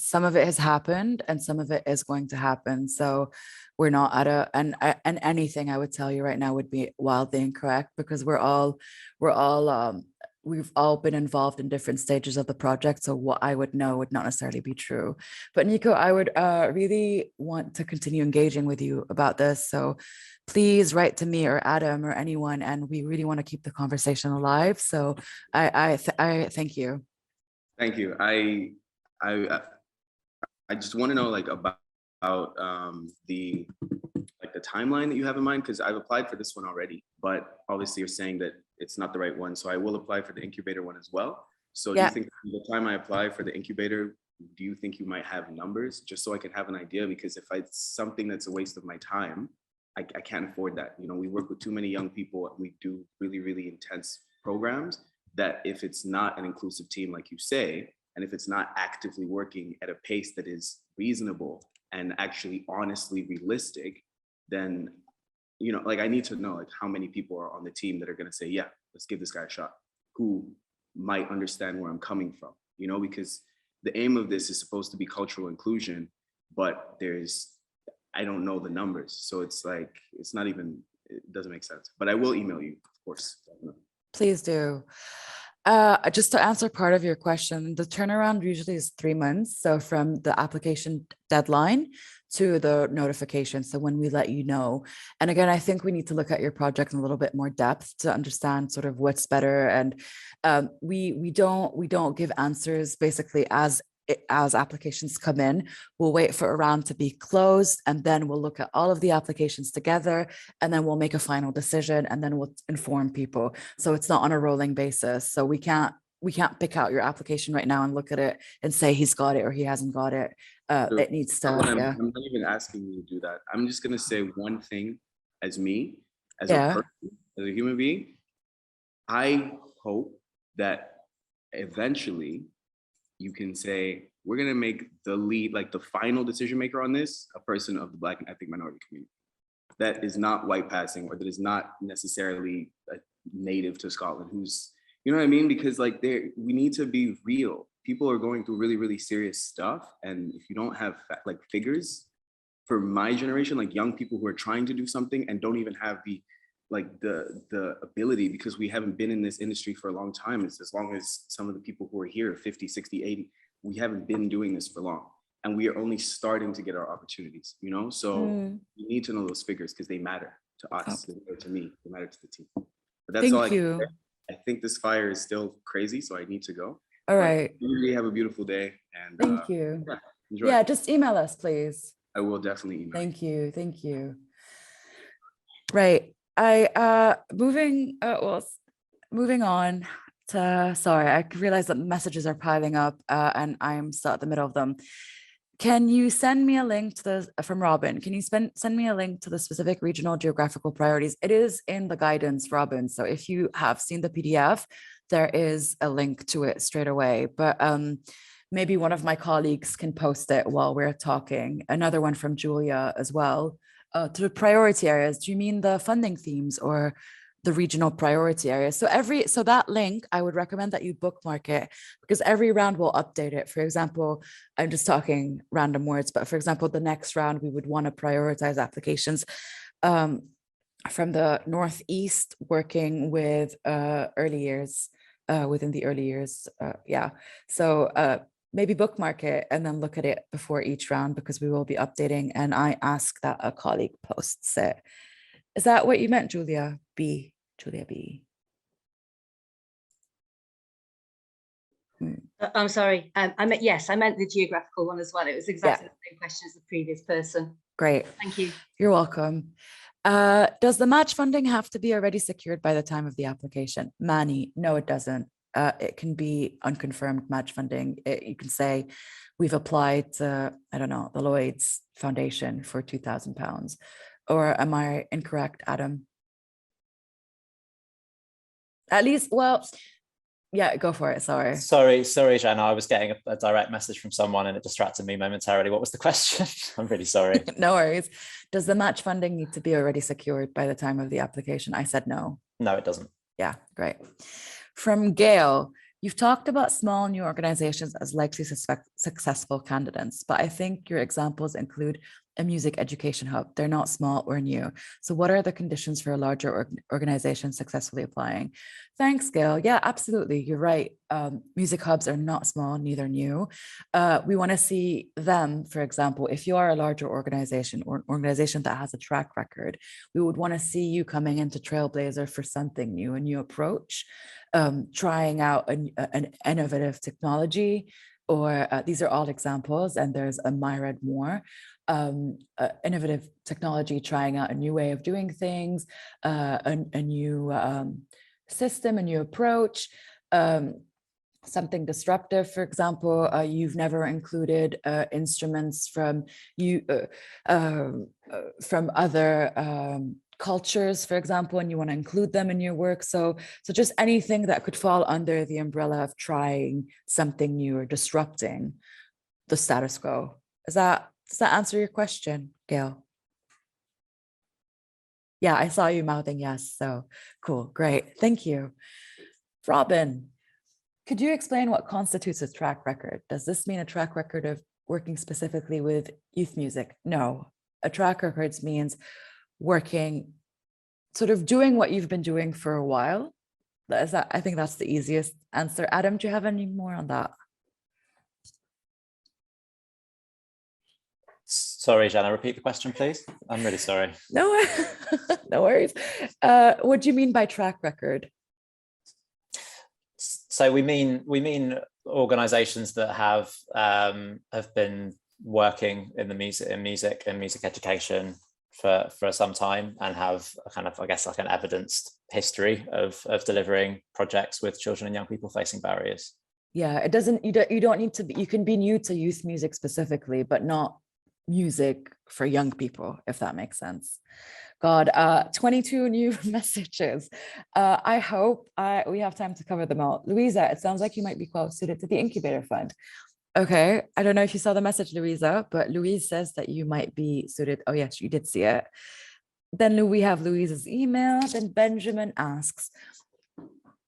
some of it has happened and some of it is going to happen. So we're not at and anything I would tell you right now would be wildly incorrect, because we've all been involved in different stages of the project. So what I would know would not necessarily be true. But Nico, I would really want to continue engaging with you about this. So please write to me or Adam or anyone, and we really want to keep the conversation alive. So I thank you. Thank you. I just want to know about the timeline that you have in mind, because I've applied for this one already, but obviously you're saying that it's not the right one. So I will apply for the incubator one as well. So do you think the time I apply for the incubator, do you think you might have numbers, just so I can have an idea? Because if it's something that's a waste of my time, I can't afford that. We work with too many young people and we do really, really intense programs that if it's not an inclusive team, like you say, and if it's not actively working at a pace that is reasonable and actually honestly realistic, then, I need to know how many people are on the team that are going to say, yeah, let's give this guy a shot, who might understand where I'm coming from, because the aim of this is supposed to be cultural inclusion, but I don't know the numbers. So it's not even, it doesn't make sense, but I will email you, of course. Please do. Just to answer part of your question, the turnaround usually is 3 months. So from the application deadline to the notification. So when we let you know, and again, I think we need to look at your project in a little bit more depth to understand sort of what's better. And we don't give answers basically as applications come in. We'll wait for a round to be closed, and then we'll look at all of the applications together, and then we'll make a final decision, and then we'll inform people. So it's not on a rolling basis. So we can't pick out your application right now and look at it and say he's got it or he hasn't got it. It needs to, I'm not even asking you to do that. I'm just going to say one thing as me, as a person, as a human being. I hope that eventually you can say, we're going to make the lead, the final decision maker on this, a person of the Black and ethnic minority community that is not white passing, or that is not necessarily native to Scotland, who's, you know what I mean? Because we need to be real. People are going through really, really serious stuff. And if you don't have figures for my generation, young people who are trying to do something and don't even have the ability, because we haven't been in this industry for a long time. It's as long as some of the people who are here, 50, 60, 80, we haven't been doing this for long. And we are only starting to get our opportunities, So you need to know those figures because they matter to us, they matter to me, they matter to the team. But that's all I can say. I think this fire is still crazy, so I need to go. All right. You really have a beautiful day. And thank you. Yeah, enjoy. Yeah, just email us, please. I will definitely email. Thank you. Right. Moving, moving on to, sorry, I realize that messages are piling up and I'm still at the middle of them. Can you send me a link to the, from Robin, can you send me a link to the specific regional geographical priorities? It is in the guidance, Robin. So if you have seen the PDF, there is a link to it straight away. But maybe one of my colleagues can post it while we're talking. Another one from Julia as well. To the priority areas, do you mean the funding themes or the regional priority areas? So that link, I would recommend that you bookmark it, because every round will update it. For example, I'm just talking random words, but for example, the next round, we would want to prioritize applications from the Northeast, working with early years, within the early years. Yeah. So maybe bookmark it and then look at it before each round, because we will be updating, and I ask that a colleague posts it. Is that what you meant, Julia B? Julia B. I'm sorry. I meant, yes, I meant the geographical one as well. It was exactly the same question as the previous person. Great. Thank you. You're welcome. Does the match funding have to be already secured by the time of the application? Manny, no, it doesn't. It can be unconfirmed match funding. You can say, we've applied to, I don't know, the Lloyd's Foundation for £2,000. Or am I incorrect, Adam? At least, well, yeah, go for it. Sorry, Jana. I was getting a direct message from someone and it distracted me momentarily. What was the question? I'm really sorry. No worries. Does the match funding need to be already secured by the time of the application? I said no. No, it doesn't. Yeah, great. From Gail, you've talked about small new organizations as likely successful candidates, but I think your examples include a music education hub. They're not small or new. So what are the conditions for a larger organization successfully applying? Thanks, Gail. Yeah, absolutely. You're right. Music hubs are not small, neither new. We want to see them, for example, if you are a larger organization or an organization that has a track record, we would want to see you coming into Trailblazer for something new, a new approach, trying out an innovative technology, or these are all examples, and there's a myriad more. Innovative technology, trying out a new way of doing things, a new system, a new approach, something disruptive. For example, you've never included instruments from other cultures, for example, and you want to include them in your work. So just anything that could fall under the umbrella of trying something new or disrupting the status quo. Does that answer your question, Gail? Yeah, I saw you mouthing yes. So cool, great, thank you. Robin, could you explain what constitutes a track record? Does this mean a track record of working specifically with youth music? No, a track record means working, sort of doing what you've been doing for a while. I think that's the easiest answer. Adam, do you have any more on that? Sorry, Jana, repeat the question, please. I'm really sorry. No, no worries. What do you mean by track record? So we mean organizations that have been working in the music education for some time and have a kind of, I guess, like an evidenced history of delivering projects with children and young people facing barriers. Yeah, it doesn't, you don't need to be, you can be new to youth music specifically, but not music for young people, if that makes sense. God, 22 new messages. I hope we have time to cover them all. Louisa, it sounds like you might be well suited to the Incubator Fund. Okay, I don't know if you saw the message, Louisa, but Louise says that you might be suited. Oh yes, you did see it. Then we have Louise's email. Then Benjamin asks,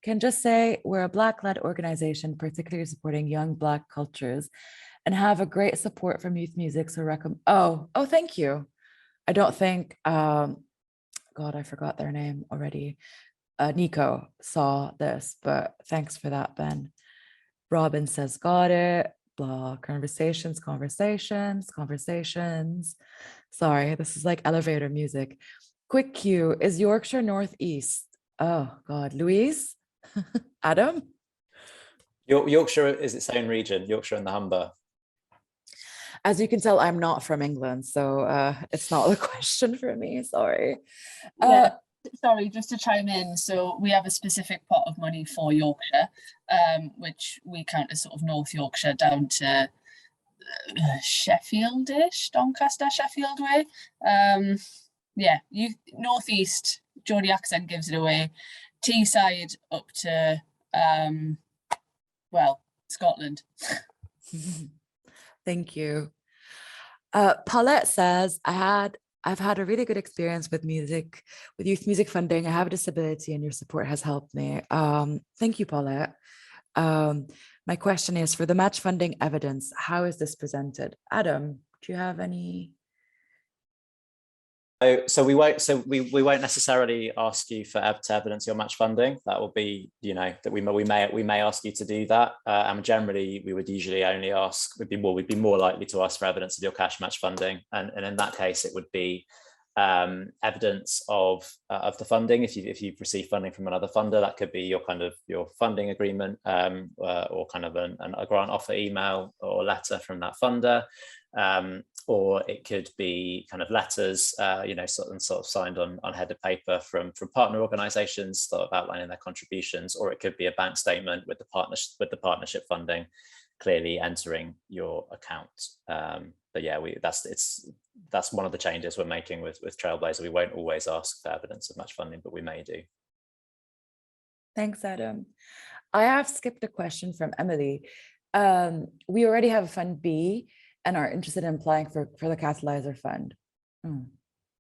can just say we're a Black-led organization, particularly supporting young Black cultures, and have a great support from youth music. So oh, thank you. I don't think, God, I forgot their name already. Nico saw this, but thanks for that, Ben. Robin says, got it. Blah, conversations. Sorry, this is like elevator music. Quick cue, is Yorkshire Northeast? Oh God, Louise? Adam? Yorkshire is its own region, Yorkshire and the Humber. As you can tell, I'm not from England, so it's not a question for me, sorry. Yeah, Sorry, just to chime in. So we have a specific pot of money for Yorkshire, which we count as sort of North Yorkshire down to Sheffield-ish, Doncaster, Sheffield way. Yeah, you northeast, Geordie accent gives it away. Teesside up to well, Scotland. Thank you. Paulette says, I've had a really good experience with youth music funding. I have a disability and your support has helped me. Thank you, Paulette. My question is, for the match funding evidence, how is this presented? Adam, do you have any? So we won't necessarily ask you to evidence your match funding. That will be, that we may ask you to do that. And generally, we would usually only ask, we'd be more likely to ask for evidence of your cash match funding. And in that case, it would be evidence of the funding. If you've received funding from another funder, that could be your funding agreement, or kind of a grant offer email or letter from that funder. Or it could be kind of letters, sort of signed on headed paper from partner organisations sort of outlining their contributions, or it could be a bank statement with the partnership funding clearly entering your account. But yeah, that's one of the changes we're making with Trailblazer. We won't always ask for evidence of match funding, but we may do. Thanks, Adam. I have skipped a question from Emily. We already have a Fund B and are interested in applying for the Catalyzer Fund.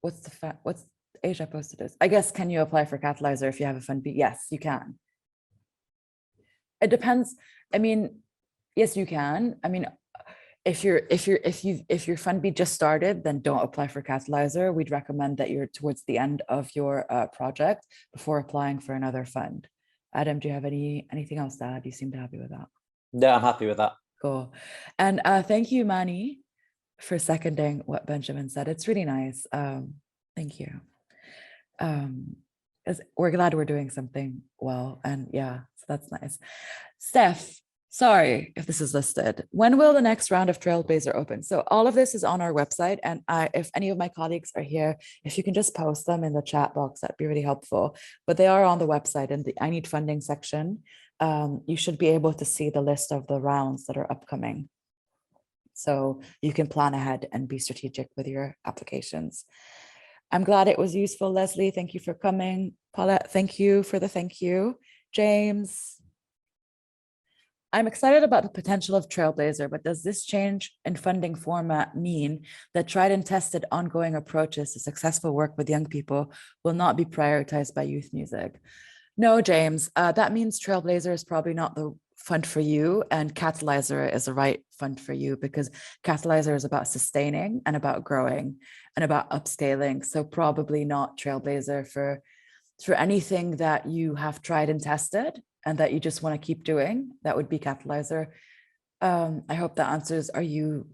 What's Asia posted this? I guess, can you apply for Catalyzer if you have a Fund B? Yes, you can. It depends. I mean, yes, you can. I mean, if your Fund B just started, then don't apply for Catalyzer. We'd recommend that you're towards the end of your project before applying for another fund. Adam, do you have anything else to add? You seem happy with that. Yeah, I'm happy with that. Cool. And thank you, Manny, for seconding what Benjamin said. It's really nice. Thank you. We're glad we're doing something well. And yeah, so that's nice. Steph, sorry if this is listed. When will the next round of Trailblazer open? So all of this is on our website. And if any of my colleagues are here, if you can just post them in the chat box, that'd be really helpful. But they are on the website in the I Need Funding section. You should be able to see the list of the rounds that are upcoming. So you can plan ahead and be strategic with your applications. I'm glad it was useful, Leslie. Thank you for coming. Paulette, thank you for the thank you. James, I'm excited about the potential of Trailblazer, but does this change in funding format mean that tried and tested ongoing approaches to successful work with young people will not be prioritized by youth music? No, James, that means Trailblazer is probably not the fund for you, and Catalyzer is the right fund for you, because Catalyzer is about sustaining and about growing and about upscaling. So probably not Trailblazer for anything that you have tried and tested and that you just want to keep doing. That would be Catalyzer. I hope that answers your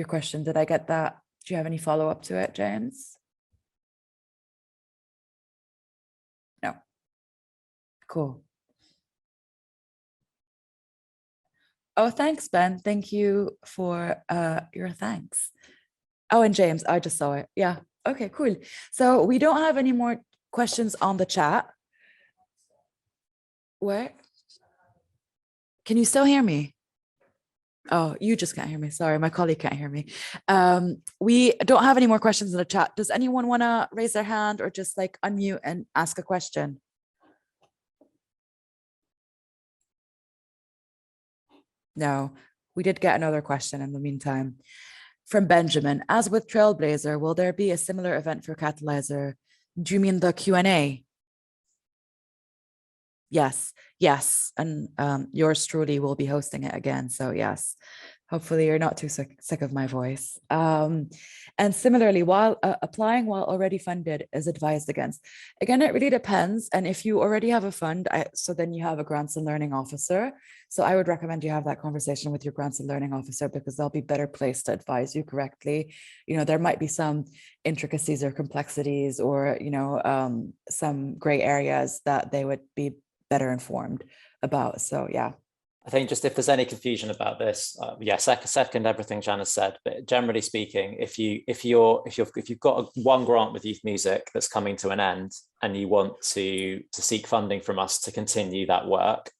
question. Did I get that? Do you have any follow-up to it, James? No. Cool. Oh, thanks, Ben. Thank you for your thanks. Oh, and James, I just saw it. Yeah. Okay, cool. So we don't have any more questions on the chat. Where? Can you still hear me? Oh, you just can't hear me. Sorry, my colleague can't hear me. We don't have any more questions in the chat. Does anyone want to raise their hand or just like unmute and ask a question? No, we did get another question in the meantime from Benjamin. As with Trailblazer, will there be a similar event for Catalyzer? Do you mean the Q&A? Yes, yes. And yours truly will be hosting it again. So yes, hopefully you're not too sick of my voice. And similarly, while applying while already funded is advised against. Again, it really depends. And if you already have a fund, so then you have a grants and learning officer. So I would recommend you have that conversation with your grants and learning officer, because they'll be better placed to advise you correctly. You know, there might be some intricacies or complexities or, you know, some gray areas that they would be better informed about. So yeah, I think just if there's any confusion about this, yeah, second everything Jana said. But generally speaking, if you've got one grant with Youth Music that's coming to an end, and you want to seek funding from us to continue that work,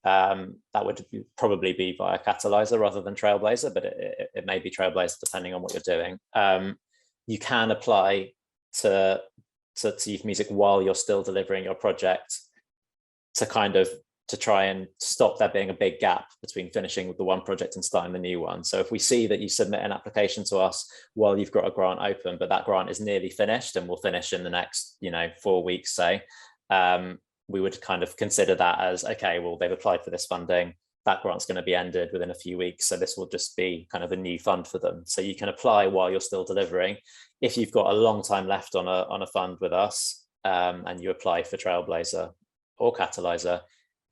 that would probably be via Catalyzer rather than Trailblazer, but it may be Trailblazer depending on what you're doing. You can apply to Youth Music while you're still delivering your project to try and stop there being a big gap between finishing with the one project and starting the new one. So if we see that you submit an application to us while you've got a grant open, but that grant is nearly finished and will finish in the next 4 weeks, say, we would kind of consider that as, okay, well, they've applied for this funding, that grant's going to be ended within a few weeks, so this will just be kind of a new fund for them. So you can apply while you're still delivering. If you've got a long time left on a fund with us, and you apply for Trailblazer or Catalyzer,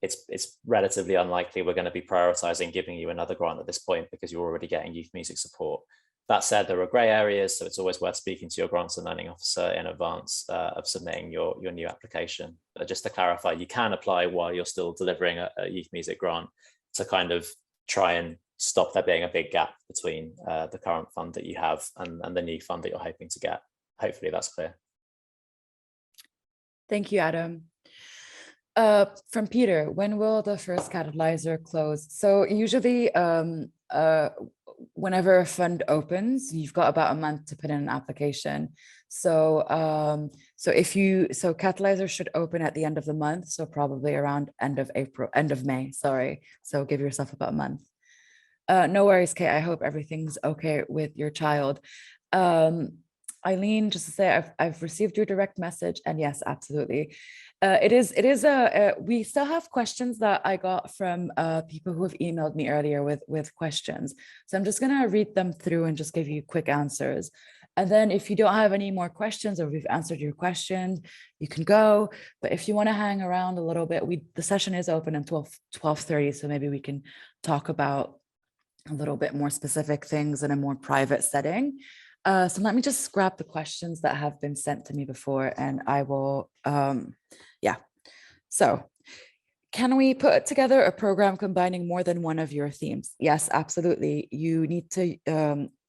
it's relatively unlikely we're going to be prioritizing giving you another grant at this point, because you're already getting Youth Music support. That said, there are grey areas, so it's always worth speaking to your grants and learning officer in advance of submitting your new application. But just to clarify, you can apply while you're still delivering a Youth Music grant to kind of try and stop there being a big gap between the current fund that you have and the new fund that you're hoping to get. Hopefully that's clear. Thank you, Adam. From Peter, when will the first Catalyzer close? So usually whenever a fund opens, you've got about a month to put in an application. So so Catalyzer should open at the end of the month, so probably around end of May, sorry. So give yourself about a month. No worries, Kate. I hope everything's okay with your child. Eileen, just to say, I've received your direct message, and yes, absolutely. We still have questions that I got from people who have emailed me earlier with questions. So I'm just gonna read them through and just give you quick answers. And then if you don't have any more questions, or we've answered your question, you can go. But if you want to hang around a little bit, the session is open until 12:30, so maybe we can talk about a little bit more specific things in a more private setting. So let me just grab the questions that have been sent to me before, and I will, So can we put together a program combining more than one of your themes? Yes, absolutely. You need to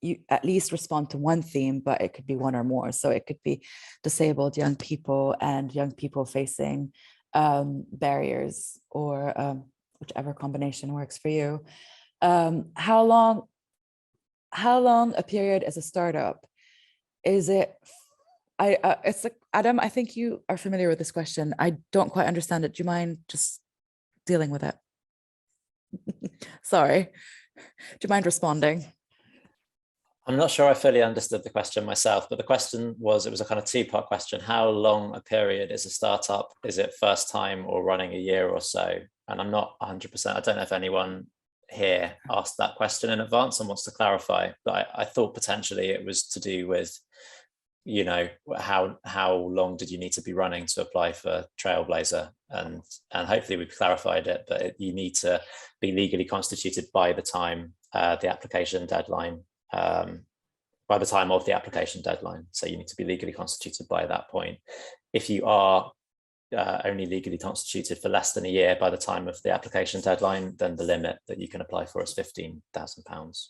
you at least respond to one theme, but it could be one or more. So it could be disabled young people and young people facing barriers, or whichever combination works for you. How long a period is a startup? Is it, it's like, Adam, I think you are familiar with this question. I don't quite understand it. Do you mind just dealing with it? Sorry. Do you mind responding? I'm not sure I fully understood the question myself, but the question was, it was a kind of two-part question. How long a period is a startup? Is it first time or running a year or so? And I'm not 100%, I don't know if anyone here asked that question in advance and wants to clarify, but I thought potentially it was to do with, how long did you need to be running to apply for Trailblazer? And hopefully we've clarified it, but you need to be legally constituted by the time the application deadline, by the time of the application deadline. So you need to be legally constituted by that point. If you are only legally constituted for less than a year by the time of the application deadline, then the limit that you can apply for is £15,000.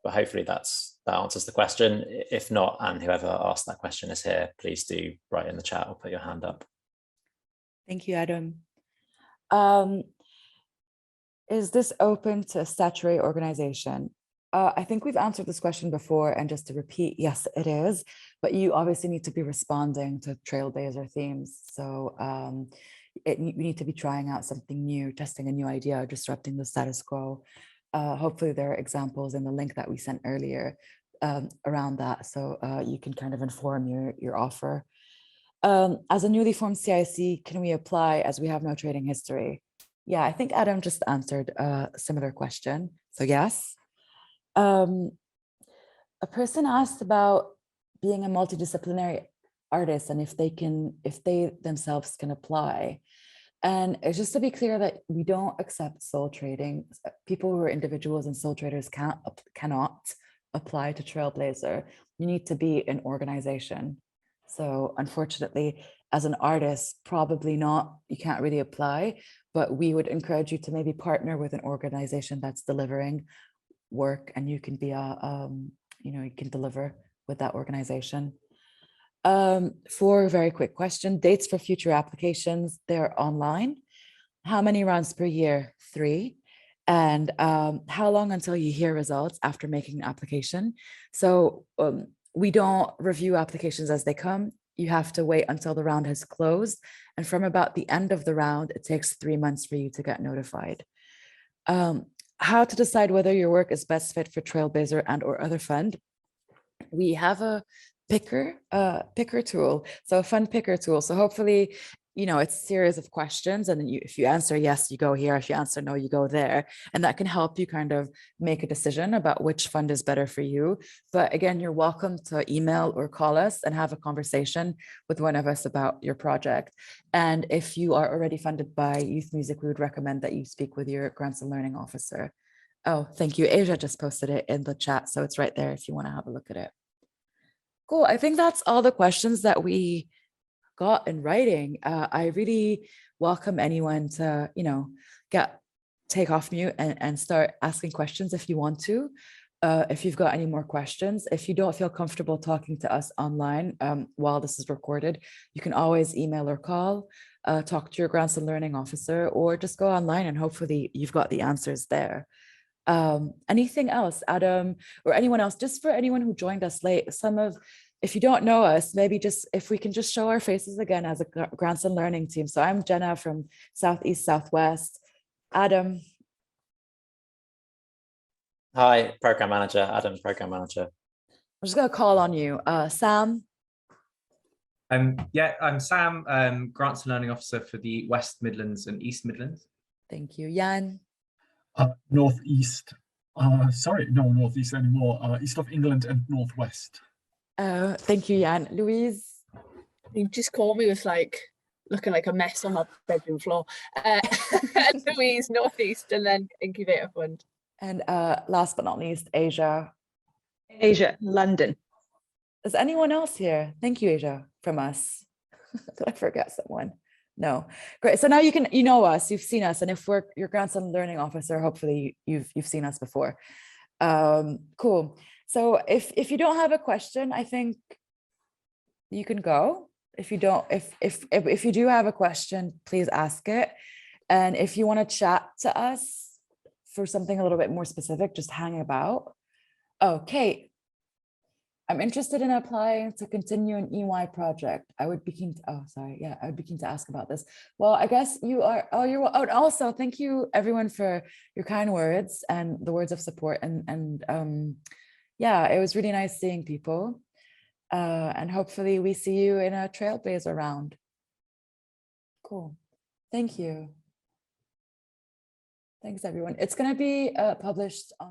But hopefully that answers the question. If not, and whoever asked that question is here, please do write in the chat or put your hand up. Thank you, Adam. Is this open to a statutory organization? I think we've answered this question before, and just to repeat, yes, it is, but you obviously need to be responding to Trailblazer themes. So you need to be trying out something new, testing a new idea, disrupting the status quo. Hopefully there are examples in the link that we sent earlier around that, so you can kind of inform your offer. As a newly formed CIC, can we apply as we have no trading history? Yeah, I think Adam just answered a similar question, so yes. A person asked about being a multidisciplinary artist and if they themselves can apply. And it's just to be clear that we don't accept sole trading. People who are individuals and sole traders cannot apply to Trailblazer. You need to be an organization. So unfortunately, as an artist, probably not, you can't really apply, but we would encourage you to maybe partner with an organization that's delivering work, and you can be you can deliver with that organization. 4 very quick question. Dates for future applications, they're online. How many rounds per year? 3. And how long until you hear results after making an application? So we don't review applications as they come. You have to wait until the round has closed. And from about the end of the round, it takes 3 months for you to get notified. How to decide whether your work is best fit for Trailblazer and or other fund. We have a picker tool, so a fund picker tool. So hopefully, it's a series of questions, and then if you answer yes, you go here. If you answer no, you go there, and that can help you kind of make a decision about which fund is better for you. But again, you're welcome to email or call us and have a conversation with one of us about your project. And if you are already funded by Youth Music, we would recommend that you speak with your grants and learning officer. Oh, thank you. Asia just posted it in the chat, so it's right there if you want to have a look at it. Cool. I think that's all the questions that we got in writing. I really welcome anyone to, take off mute and start asking questions if you want to. If you've got any more questions, if you don't feel comfortable talking to us online while this is recorded, you can always email or call, talk to your grants and learning officer, or just go online and hopefully you've got the answers there. Anything else, Adam, or anyone else, just for anyone who joined us late, if you don't know us, maybe just if we can just show our faces again as a grants and learning team. So I'm Jana from Southeast Southwest. Adam. Hi, program manager. Adam, program manager. I'm just gonna call on you. Sam. Yeah, I'm Sam, grants and learning officer for the West Midlands and East Midlands. Thank you. Jan. Northeast. Sorry, no Northeast anymore. East of England and Northwest. Thank you, Jan. Louise. You just called me with looking like a mess on my bedroom floor. Louise, Northeast, and then Incubator Fund. And last but not least, Asia. Asia, London. Is anyone else here? Thank you, Asia, from us. Did I forget someone? No. Great. So now you know us, you've seen us, and if we're your grants and learning officer, hopefully you've seen us before. Cool. So if you don't have a question, I think you can go. If you don't, if you do have a question, please ask it. And if you want to chat to us for something a little bit more specific, just hang about. Oh, Kate. I'm interested in applying to continue an EY project. I would be keen to, I would be keen to ask about this. Well, I guess you are, and also thank you everyone for your kind words and the words of support. And yeah, it was really nice seeing people. And hopefully we see you in a Trailblazer round. Cool. Thank you. Thanks, everyone. It's going to be published on